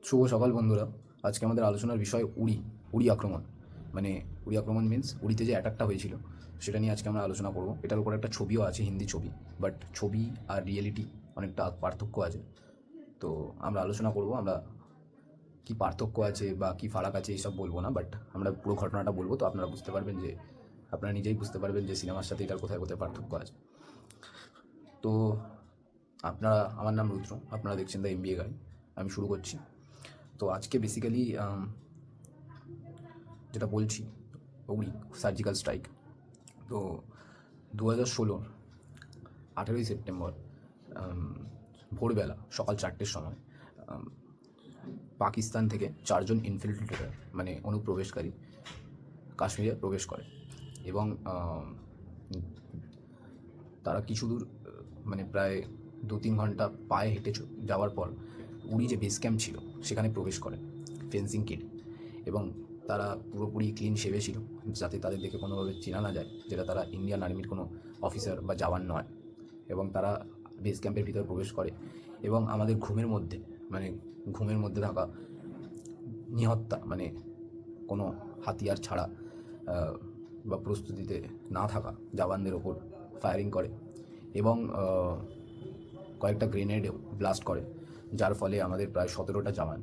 শুভ সকাল বন্ধুরা। আজকে আমাদের আলোচনার বিষয় উড়ি আক্রমণ। মানে উড়ি আক্রমণ মিন্স উড়িতে যে অ্যাটাকটা হয়েছিল সেটা নিয়ে আজকে আমরা আলোচনা করব। এটার উপর একটা ছবিও আছে, হিন্দি ছবি, বাট ছবি আর রিয়েলিটি অনেকটা পার্থক্য আছে। তো আমরা আলোচনা করব, আমরা কি পার্থক্য আছে বা কি ফারাক আছে এইসব বলবো না, বাট আমরা পুরো ঘটনাটা বলবো। তো আপনারা বুঝতে পারবেন যে, আপনারা নিজেই বুঝতে পারবেন যে সিনেমার সাথে এটার কোথায় কোথায় পার্থক্য আছে। তো আপনারা, আমার নাম রুদ্র, আপনারা দেখছেন দ্য এমবিএ গাইড। আমি শুরু করছি। তো আজকে বেসিক্যালি যেটা বলছি, উড়ি সার্জিক্যাল স্ট্রাইক। তো 2016 18ই সেপ্টেম্বর ভোরবেলা সকাল 4টের সময় পাকিস্তান থেকে 4জন ইনফিল্ট্রেটর মানে অনুপ্রবেশকারী কাশ্মীরে প্রবেশ করে। এবং তারা কিছু দূর মানে প্রায় 2-3 ঘন্টা পায়ে হেঁটে যাওয়ার পর উড়ি যে বেস ক্যাম্প ছিল সেখানে প্রবেশ করে ফেন্সিং কিট। এবং তারা পুরোপুরি ক্লিন শেভে ছিল, যাতে তাদের দেখে কোনোভাবে চেনা না যায় যেটা তারা ইন্ডিয়ান আর্মির কোনো অফিসার বা জওয়ান নয়। এবং তারা বেস ক্যাম্পের ভিতরে প্রবেশ করে এবং আমাদের ঘুমের মধ্যে থাকা নিহত্যা, মানে কোনো হাতিয়ার ছাড়া বা প্রস্তুতিতে না থাকা জওয়ানদের ওপর ফায়ারিং করে এবং কয়েকটা গ্রেনেড ব্লাস্ট করে, যার ফলে আমাদের প্রায় 17টা জওয়ান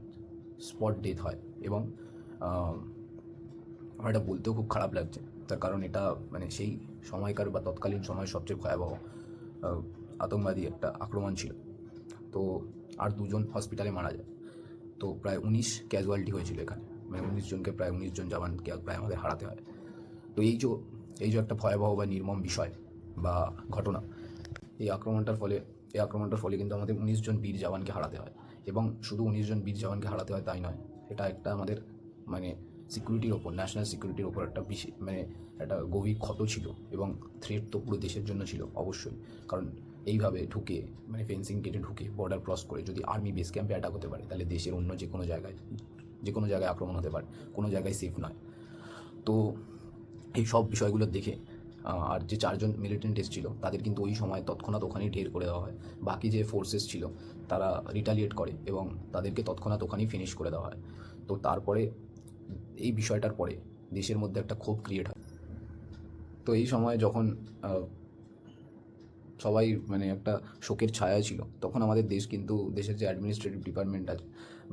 স্পট ডেথ হয়। এবং আমার এটা বলতেও খুব খারাপ লাগছে, তার কারণ এটা মানে সেই সময়কার বা তৎকালীন সময়ের সবচেয়ে ভয়াবহ আতঙ্কবাদী একটা আক্রমণ ছিল। তো আর 2জন হসপিটালে মারা যায়। তো প্রায় 19 ক্যাজুয়ালিটি হয়েছিল এখানে, মানে 19 জনকে, প্রায় 19 জন জওয়ানকে প্রায় আমাদের হারাতে হয়। তো এই যে একটা ভয়াবহ বা নির্মম বিষয় বা ঘটনা, এই আক্রমণটার ফলে কিন্তু আমাদের 19 জন বীর জওয়ানকে হারাতে হয়। এবং শুধু 19 জন বীর জওয়ানকে হারাতে হয় তাই নয়, এটা একটা আমাদের মানে সিকিউরিটির ওপর, ন্যাশনাল সিকিউরিটির ওপর একটা একটা গভীর ক্ষত ছিল। এবং থ্রেট তো পুরো দেশের জন্য ছিল অবশ্যই, কারণ এইভাবে ঢুকে, মানে ফেন্সিং গেটে ঢুকে বর্ডার ক্রস করে যদি আর্মি বেস ক্যাম্পে অ্যাটাক হতে পারে, তাহলে দেশের অন্য যে কোনো জায়গায় আক্রমণ হতে পারে, কোনো জায়গায় সেফ নয়। তো এই সব বিষয়গুলো দেখে আর যে 4জন মিলিটেন্ট এসেছিল তাদের কিন্তু ওই সময় তৎক্ষণাৎ ওখানেই ঢের করে দেওয়া হয়। বাকি যে ফোর্সেস ছিল তারা রিটালিয়েট করে এবং তাদেরকে তৎক্ষণাৎ ওখানেই ফিনিশ করে দেওয়া হয়। তো তারপরে এই বিষয়টার পরে দেশের মধ্যে একটা ক্ষোভ ক্রিয়েট হয়। তো এই সময় যখন সবাই মানে একটা শোকের ছায়ায় ছিল, তখন আমাদের দেশের যে অ্যাডমিনিস্ট্রেটিভ ডিপার্টমেন্ট আছে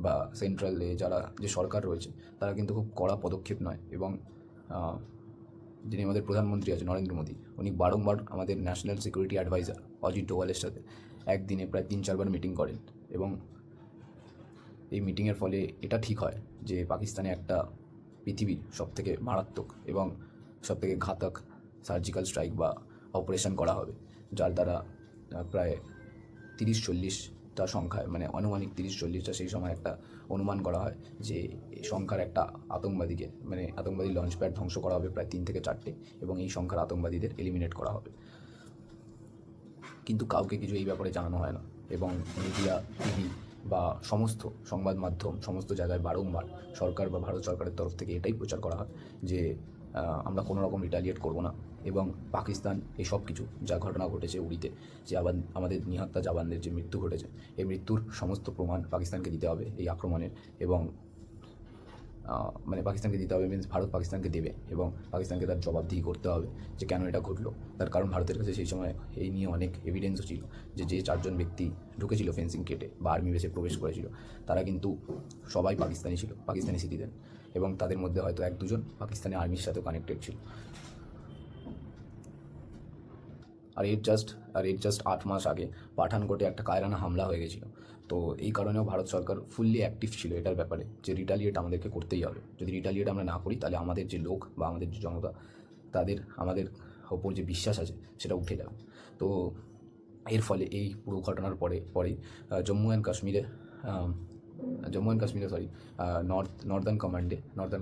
বা সেন্ট্রালে যে সরকার রয়েছে, তারা কিন্তু খুব কড়া পদক্ষেপ নেয়। এবং যিনি আমাদের প্রধানমন্ত্রী আছে নরেন্দ্র মোদী, উনি বারংবার আমাদের ন্যাশনাল সিকিউরিটি অ্যাডভাইজার অজিত ডোভালের সাথে একদিনে প্রায় 3-4বার মিটিং করেন। এবং এই মিটিংয়ের ফলে এটা ঠিক হয় যে পাকিস্তানে একটা পৃথিবীর সবথেকে মারাত্মক এবং সবথেকে ঘাতক সার্জিক্যাল স্ট্রাইক বা অপারেশন করা হবে, যার দ্বারা প্রায় 30-40টা সংখ্যায়, মানে আনুমানিক 30-40টা সেই সময় একটা অনুমান করা হয় যে এই সংখ্যার একটা আতঙ্কবাদী লঞ্চ প্যাড ধ্বংস করা হবে প্রায় 3 থেকে 4টে, এবং এই সংখ্যার আতঙ্কবাদীদের এলিমিনেট করা হবে। কিন্তু কাউকে কিছু এই ব্যাপারে জানানো হয় না। এবং মিডিয়া, টিভি বা সমস্ত সংবাদ মাধ্যম, সমস্ত জায়গায় বারংবার সরকার বা ভারত সরকারের তরফ থেকে এটাই প্রচার করা হয় যে আমরা কোনো রকম রিটালিয়েট করবো না। এবং পাকিস্তান এই সব কিছু যা ঘটনা ঘটেছে উড়িতে, যে আবার আমাদের নিহত্যা জওয়ানদের যে মৃত্যু ঘটেছে, এই মৃত্যুর সমস্ত প্রমাণ পাকিস্তানকে দিতে হবে এই আক্রমণের। এবং পাকিস্তানকে দিতে হবে মিন্স ভারত পাকিস্তানকে দেবে, এবং পাকিস্তানকে তার জবাবদিহি করতে হবে যে কেন এটা ঘটলো। তার কারণ ভারতের কাছে সেই সময় এই নিয়ে অনেক এভিডেন্সও ছিল যে 4জন ব্যক্তি ঢুকেছিল ফেন্সিং কেটে বা আর্মি বেসে প্রবেশ করেছিল, তারা কিন্তু সবাই পাকিস্তানি সিটিজেন, এবং তাদের মধ্যে হয়তো 1-2জন পাকিস্তানি আর্মির সাথেও কানেক্টেড ছিল। আর এর জাস্ট 8 মাস আগে পাঠানকোটে একটা কায়রানা হামলা হয়ে গেছিলো। তো এই কারণেও ভারত সরকার ফুললি অ্যাক্টিভ ছিল এটার ব্যাপারে, যে রিটালিয়েট আমাদেরকে করতেই হবে। যদি রিটালিয়েট আমরা না করি, তাহলে আমাদের যে লোক বা আমাদের যে জনতা, তাদের আমাদের ওপর যে বিশ্বাস আছে সেটা উঠে যাবে। তো এর ফলে এই পুরো ঘটনার পরেই জম্মু অ্যান্ড কাশ্মীরে সরি, নর্দার্ন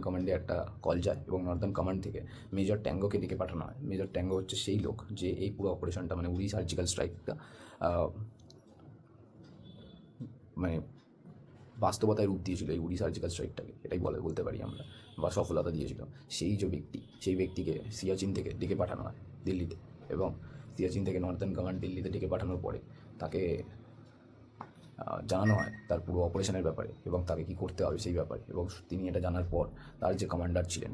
কমান্ডে একটা কল যায়, এবং নর্দার্ন কমান্ড থেকে মেজর ট্যাঙ্গোকে ডেকে পাঠানো হয়। মেজর ট্যাঙ্গো হচ্ছে সেই লোক যে এই পুরো অপারেশনটা, মানে উড়ি সার্জিক্যাল স্ট্রাইকটা মানে বাস্তবতায় রূপ দিয়েছিল, এই উড়ি সার্জিক্যাল স্ট্রাইকটাকে, এটাই বলতে পারি আমরা, বা সফলতা দিয়েছিল। সেই ব্যক্তিকে সিয়াচিন থেকে ডেকে পাঠানো হয় দিল্লিতে। এবং সিয়াচিন থেকে নর্দার্ন কমান্ড দিল্লিতে ডেকে পাঠানোর পরে তাকে জানানো হয় তার পুরো অপারেশনের ব্যাপারে এবং তাকে কী করতে হবে সেই ব্যাপারে। এবং তিনি এটা জানার পর তার যে কমান্ডার ছিলেন,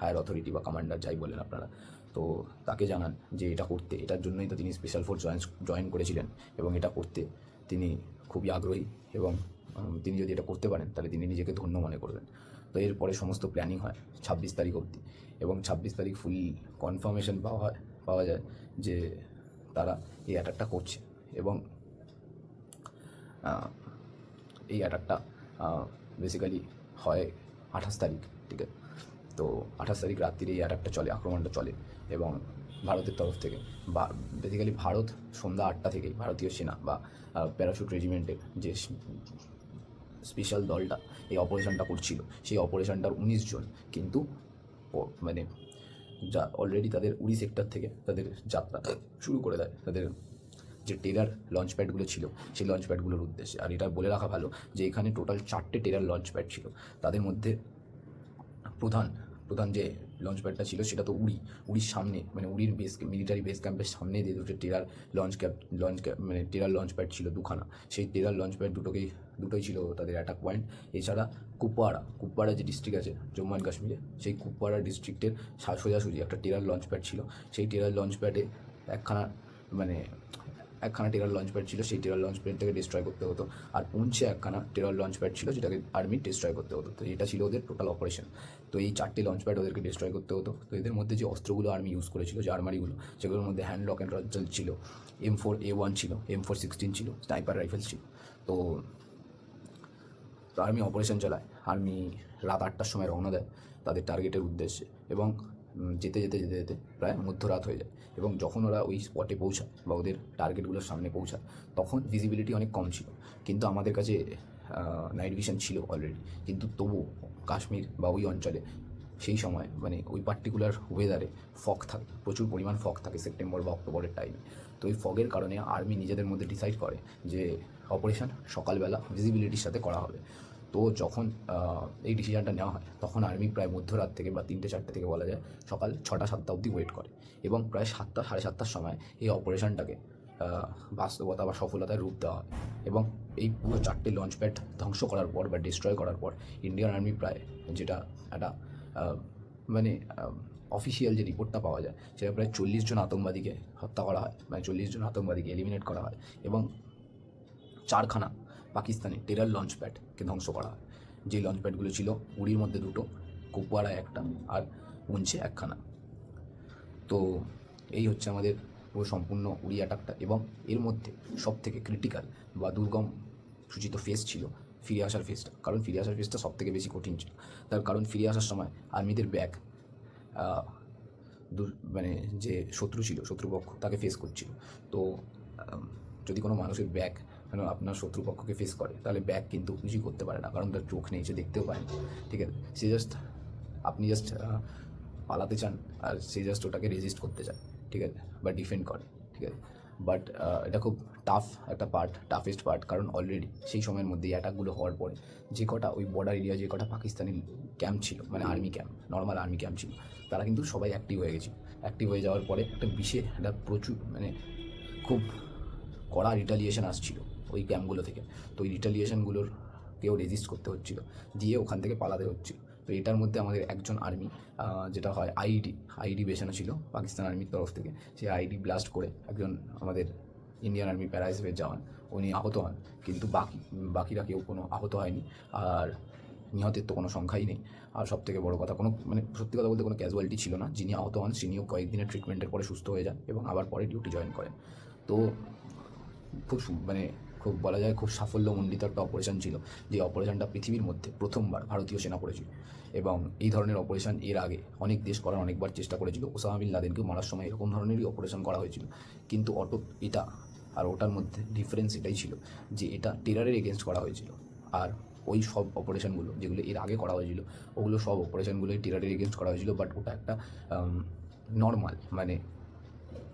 হায়ার অথরিটি বা কমান্ডার যাই বলেন আপনারা, তো তাকে জানান যে এটা করতে, এটার জন্যই তো তিনি স্পেশাল ফোর্স জয়েন করেছিলেন এবং এটা করতে তিনি খুবই আগ্রহী এবং তিনি যদি এটা করতে পারেন তাহলে তিনি নিজেকে ধন্য মনে করবেন। তো এরপরে সমস্ত প্ল্যানিং হয় 26 তারিখ অবধি, এবং 26 তারিখ ফুল কনফার্মেশন পাওয়া যায় যে তারা এই অ্যাটাকটা করছে। এবং এই অ্যাটাকটা বেসিক্যালি হয় 28 তারিখ, ঠিক আছে। তো 28 তারিখ রাত্রিরে এই অ্যাটাকটা চলে, আক্রমণটা চলে। এবং ভারতের তরফ থেকে বেসিক্যালি ভারত সন্ধ্যা 8টা থেকেই ভারতীয় সেনা বা প্যারাশুট রেজিমেন্টের যে স্পেশাল দলটা এই অপারেশনটা করছিল, সেই অপারেশনটার 19 জন কিন্তু মানে যা অলরেডি তাদের উড়ি সেক্টর থেকে তাদের যাত্রা শুরু করে দেয় তাদের যে টেরার লঞ্চ প্যাডগুলো ছিল সেই লঞ্চ প্যাডগুলোর উদ্দেশ্যে। আর এটা বলে রাখা ভালো যে এখানে টোটাল 4টে টেরার লঞ্চ প্যাড ছিল। তাদের মধ্যে প্রধান যে লঞ্চ প্যাডটা ছিল সেটা তো উড়ির সামনে, মানে উড়ির মিলিটারি বেস ক্যাম্পের সামনে যে দুটো টেরার মানে টেরার লঞ্চ প্যাড ছিল দুখানা। সেই টেরার লঞ্চ প্যাড দুটোই ছিল তাদের অ্যাটাক পয়েন্ট। এছাড়া কুপওয়ারা যে ডিস্ট্রিক্ট আছে জম্মু অ্যান্ড কাশ্মীরে, সেই কুপওয়ারা ডিস্ট্রিক্টের সোজাসুজি একটা টেরার লঞ্চ প্যাড ছিল। সেই টেরার লঞ্চ প্যাডে একখানা টেরার লঞ্চ প্যাড ছিল, সেই টেরার লঞ্চ প্যাডটাকে ডিস্ট্রয় করতে হতো। আর পুঞ্চে একখানা টেরার লঞ্চ প্যাড ছিল যেটাকে আর্মি ডিস্ট্রয় করতে হতো। তো এটা ছিল ওদের টোটাল অপারেশন। তো এই 4টে লঞ্চ প্যাড ওদেরকে ডিস্ট্রয় করতে হতো। তো এদের মধ্যে যে অস্ত্রগুলো আর্মি ইউজ করেছিল, যে আর্মারিগুলো, সেগুলোর মধ্যে হ্যান্ড লক অ্যান্ড রজ্জাল ছিল, M4A1 ছিল, M416 ছিল, স্নাইপার রাইফেলস ছিল। তো আর্মি অপারেশন চালায়। আর্মি রাত 8টার সময় রওনা দেয় তাদের টার্গেটের উদ্দেশ্যে, এবং যেতে যেতে যেতে যেতে প্রায় মধ্যরাত হয়ে যায়। এবং যখন ওরা ওই স্পটে পৌঁছায় বা ওদের টার্গেটগুলোর সামনে পৌঁছায়, তখন ভিজিবিলিটি অনেক কম ছিল। কিন্তু আমাদের কাছে নাইট ভিশন ছিল অলরেডি। কিন্তু তবুও কাশ্মীর বা ওই অঞ্চলে সেই সময় মানে ওই পার্টিকুলার ওয়েদারে ফগ থাকে, প্রচুর পরিমাণ ফগ থাকে সেপ্টেম্বর বা অক্টোবরের টাইমে। তো ওই ফগের কারণে আর্মি নিজেদের মধ্যে ডিসাইড করে যে অপারেশন সকালবেলা ভিজিবিলিটির সাথে করা হবে। তো যখন এই ডিসিশনটা নেওয়া হয়, তখন আর্মি প্রায় মধ্যরাত থেকে বা 3টে-4টে থেকে বলা যায় সকাল 6টা-7টা অবধি ওয়েট করে, এবং প্রায় 7টা সাড়ে 7টার সময় এই অপারেশনটাকে বাস্তবতা বা সফলতায় রূপ দেওয়া হয়। এবং এই পুরো 4টে লঞ্চ প্যাড ধ্বংস করার পর বা ডিস্ট্রয় করার পর ইন্ডিয়ান আর্মি প্রায়, যেটা একটা মানে অফিসিয়াল যে রিপোর্টটা পাওয়া যায়, সেটা প্রায় 40 জন আতঙ্কবাদীকে হত্যা করা হয়, মানে 40 জন আতঙ্কবাদীকে এলিমিনেট করা হয়, এবং 4খানা পাকিস্তানি টেরার লঞ্চ প্যাডকে ধ্বংস করা হয়। যে লঞ্চ প্যাডগুলো ছিল উড়ির মধ্যে 2টো, কুপওয়ারায় 1টা, আর পুঞ্চে 1খানা। তো এই হচ্ছে আমাদের পুরো সম্পূর্ণ উড়ি অ্যাটাকটা। এবং এর মধ্যে সবথেকে ক্রিটিক্যাল বা দুর্গম সূচিত ফেজ ছিল ফিরে আসার ফেজটা। কারণ ফিরে আসার ফেজটা সবথেকে বেশি কঠিন ছিল। তার কারণ ফিরে আসার সময় আর্মিদের ব্যাক মানে যে শত্রুপক্ষ তাকে ফেস করছিল। তো যদি কোনো মানুষের ব্যাক আপনার শত্রুপক্ষকে ফেস করে, তাহলে ব্যাক কিন্তু কিছুই করতে পারে না, কারণ তার চোখ নেই, সে দেখতেও পায় না, ঠিক আছে। আপনি জাস্ট পালাতে চান, আর সে জাস্ট ওটাকে রেজিস্ট করতে চায়, ঠিক আছে, বা ডিফেন্ড করে, ঠিক আছে। বাট এটা খুব টাফেস্ট পার্ট, কারণ অলরেডি সেই সময়ের মধ্যে এই অ্যাটাকগুলো হওয়ার পরে যে কটা ওই বর্ডার এরিয়া, যে কটা পাকিস্তানি ক্যাম্প ছিল, মানে army camp, normal army camp ছিল, তারা কিন্তু সবাই অ্যাক্টিভ হয়ে গেছিল। অ্যাক্টিভ হয়ে যাওয়ার পরে একটা প্রচুর মানে খুব কড়া রিটালিয়েশন আসছিল ওই ক্যাম্পগুলো থেকে। তো ওই রিটালিয়েশনগুলোকেও রেজিস্ট করতে হচ্ছিল, দিয়ে ওখান থেকে পালাতে হচ্ছিল। তো এটার মধ্যে আমাদের একজন আর্মি, যেটা হয় আইডি বেছানো ছিল পাকিস্তান আর্মির তরফ থেকে, সেই আইডি ব্লাস্ট করে একজন আমাদের ইন্ডিয়ান আর্মি প্যারাইসেফের জওয়ান উনি আহত হন। কিন্তু বাকিরা কেউ কোনো আহত হয়নি, আর নিহতের তো কোনো সংখ্যাই নেই। আর সবথেকে বড় কথা, মানে সত্যি কথা বলতে কোনো ক্যাজুয়ালিটি ছিল না। যিনি আহত হন তিনিও কয়েকদিনের ট্রিটমেন্টের পরে সুস্থ হয়ে যান এবং আবার পরে ডিউটি জয়েন করেন। তো খুব বলা যায় খুব সাফল্যমণ্ডিত একটা অপারেশন ছিল, যে অপারেশনটা পৃথিবীর মধ্যে প্রথমবার ভারতীয় সেনা করেছিল। এবং এই ধরনের অপারেশন এর আগে অনেক দেশ করার অনেকবার চেষ্টা করেছিল। ওসামা বিন লাদেনকেও মারার সময় এরকম ধরনেরই অপারেশন করা হয়েছিল, কিন্তু এটা আর ওটার মধ্যে ডিফারেন্স এটাই ছিল যে এটা টেরারের এগেনস্ট করা হয়েছিল। আর ওই সব অপারেশনগুলো যেগুলো এর আগে করা হয়েছিল, ওগুলো সব অপারেশনগুলোই টেরারের এগেনস্ট করা হয়েছিল। বাট ওটা একটা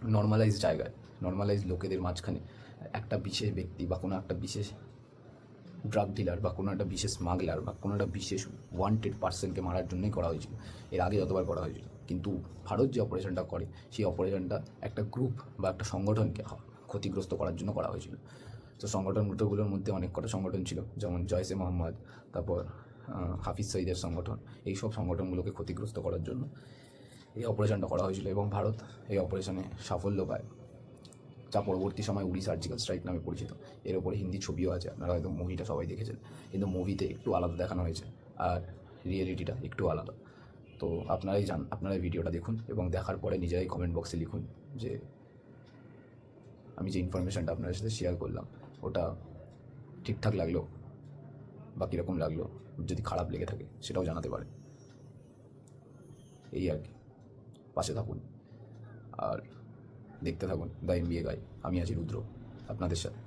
নর্মালাইজ লোকেদের মাঝখানে একটা বিশেষ ব্যক্তি বা কোনো একটা বিশেষ ড্রাগ ডিলার বা কোনো একটা বিশেষ স্মাগলার বা কোনো একটা বিশেষ ওয়ান্টেড পার্সনকে মারার জন্যই করা হয়েছিল, এর আগে যতবার করা হয়েছিল। কিন্তু ভারত যে অপারেশনটা করে, সেই অপারেশনটা একটা গ্রুপ বা একটা সংগঠনকে ক্ষতিগ্রস্ত করার জন্য করা হয়েছিল। তো সংগঠনগুলোর মধ্যে অনেক কটা সংগঠন ছিল, যেমন জয়সে মোহাম্মদ, তারপর হাফিজ সঈদের সংগঠন। এইসব সংগঠনগুলোকে ক্ষতিগ্রস্ত করার জন্য এই অপারেশনটা করা হয়েছিল এবং ভারত এই অপারেশনে সাফল্য পায়, যা পরবর্তী সময় উড়ি সার্জিক্যাল স্ট্রাইক নামে পরিচিত। এর ওপরে হিন্দি ছবিও আছে, আপনারা হয়তো মুভিটা সবাই দেখেছেন, কিন্তু মুভিতে একটু আলাদা দেখানো হয়েছে আর রিয়েলিটিটা একটু আলাদা। তো আপনারা ভিডিওটা দেখুন এবং দেখার পরে নিজেরাই কমেন্ট বক্সে লিখুন যে আমি যে ইনফরমেশানটা আপনাদের সাথে শেয়ার করলাম ওটা ঠিকঠাক লাগলো বা কীরকম লাগলো। যদি খারাপ লেগে থাকে সেটাও জানাতে পারে। এই আর কি, পাশে থাকুন আর দেখতে থাকুন দ্য এমবিএ গাই। আমি আছি রুদ্র আপনাদের সাথে।